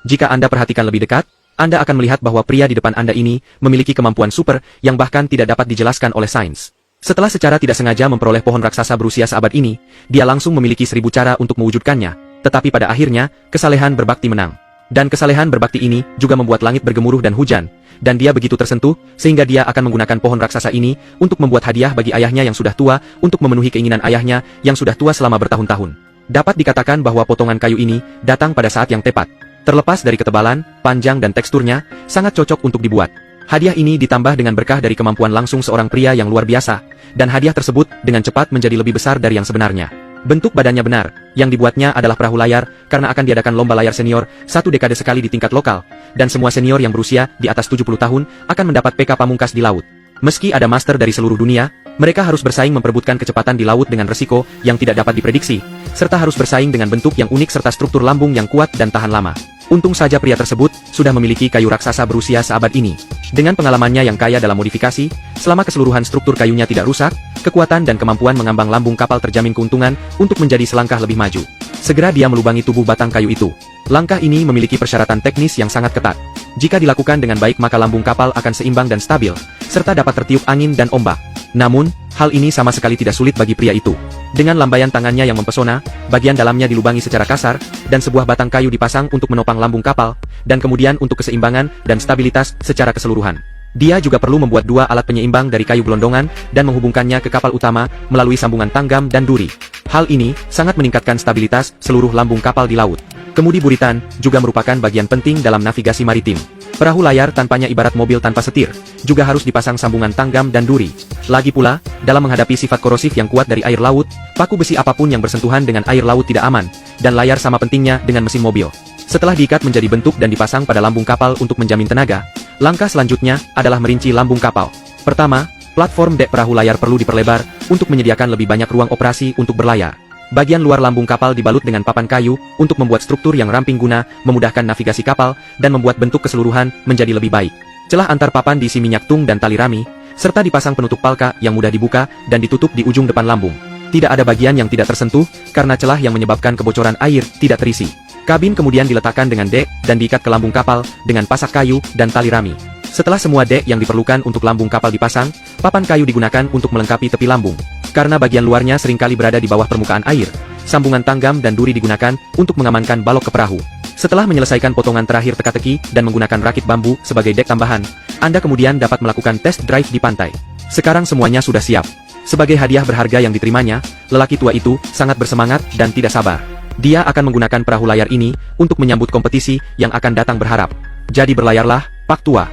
Jika Anda perhatikan lebih dekat, Anda akan melihat bahwa pria di depan Anda ini memiliki kemampuan super yang bahkan tidak dapat dijelaskan oleh sains. Setelah secara tidak sengaja memperoleh pohon raksasa berusia seabad ini, dia langsung memiliki 1000 cara untuk mewujudkannya, tetapi pada akhirnya, kesalehan berbakti menang. Dan kesalehan berbakti ini juga membuat langit bergemuruh dan hujan, dan dia begitu tersentuh, sehingga dia akan menggunakan pohon raksasa ini untuk membuat hadiah bagi ayahnya yang sudah tua untuk memenuhi keinginan ayahnya yang sudah tua selama bertahun-tahun. Dapat dikatakan bahwa potongan kayu ini datang pada saat yang tepat. Terlepas dari ketebalan, panjang dan teksturnya, sangat cocok untuk dibuat. Hadiah ini ditambah dengan berkah dari kemampuan langsung seorang pria yang luar biasa, dan hadiah tersebut dengan cepat menjadi lebih besar dari yang sebenarnya. Bentuk badannya benar, yang dibuatnya adalah perahu layar, karena akan diadakan lomba layar senior, 1 dekade sekali di tingkat lokal, dan semua senior yang berusia di atas 70 tahun akan mendapat PK pamungkas di laut. Meski ada master dari seluruh dunia, mereka harus bersaing memperebutkan kecepatan di laut dengan resiko yang tidak dapat diprediksi, serta harus bersaing dengan bentuk yang unik serta struktur lambung yang kuat dan tahan lama. Untung saja pria tersebut sudah memiliki kayu raksasa berusia seabad ini. Dengan pengalamannya yang kaya dalam modifikasi, selama keseluruhan struktur kayunya tidak rusak, kekuatan dan kemampuan mengambang lambung kapal terjamin keuntungan untuk menjadi selangkah lebih maju. Segera dia melubangi tubuh batang kayu itu. Langkah ini memiliki persyaratan teknis yang sangat ketat. Jika dilakukan dengan baik maka lambung kapal akan seimbang dan stabil, serta dapat tertiup angin dan ombak. Namun, hal ini sama sekali tidak sulit bagi pria itu. Dengan lambaian tangannya yang mempesona, bagian dalamnya dilubangi secara kasar, dan sebuah batang kayu dipasang untuk menopang lambung kapal, dan kemudian untuk keseimbangan dan stabilitas secara keseluruhan. Dia juga perlu membuat 2 alat penyeimbang dari kayu gelondongan, dan menghubungkannya ke kapal utama, melalui sambungan tanggam dan duri. Hal ini sangat meningkatkan stabilitas seluruh lambung kapal di laut. Kemudi buritan juga merupakan bagian penting dalam navigasi maritim. Perahu layar tanpanya ibarat mobil tanpa setir, juga harus dipasang sambungan tanggam dan duri. Lagi pula, dalam menghadapi sifat korosif yang kuat dari air laut, paku besi apapun yang bersentuhan dengan air laut tidak aman, dan layar sama pentingnya dengan mesin mobil. Setelah diikat menjadi bentuk dan dipasang pada lambung kapal untuk menjamin tenaga, langkah selanjutnya adalah merinci lambung kapal. Pertama, platform dek perahu layar perlu diperlebar untuk menyediakan lebih banyak ruang operasi untuk berlayar. Bagian luar lambung kapal dibalut dengan papan kayu untuk membuat struktur yang ramping guna memudahkan navigasi kapal dan membuat bentuk keseluruhan menjadi lebih baik. Celah antar papan diisi minyak tung dan tali rami, serta dipasang penutup palka yang mudah dibuka dan ditutup di ujung depan lambung. Tidak ada bagian yang tidak tersentuh karena celah yang menyebabkan kebocoran air tidak terisi. Kabin kemudian diletakkan dengan dek dan diikat ke lambung kapal dengan pasak kayu dan tali rami. Setelah semua dek yang diperlukan untuk lambung kapal dipasang, papan kayu digunakan untuk melengkapi tepi lambung. Karena bagian luarnya seringkali berada di bawah permukaan air, sambungan tanggam dan duri digunakan untuk mengamankan balok ke perahu. Setelah menyelesaikan potongan terakhir teka-teki dan menggunakan rakit bambu sebagai dek tambahan, Anda kemudian dapat melakukan test drive di pantai. Sekarang semuanya sudah siap. Sebagai hadiah berharga yang diterimanya, lelaki tua itu sangat bersemangat dan tidak sabar. Dia akan menggunakan perahu layar ini untuk menyambut kompetisi yang akan datang berharap. Jadi berlayarlah, Pak Tua.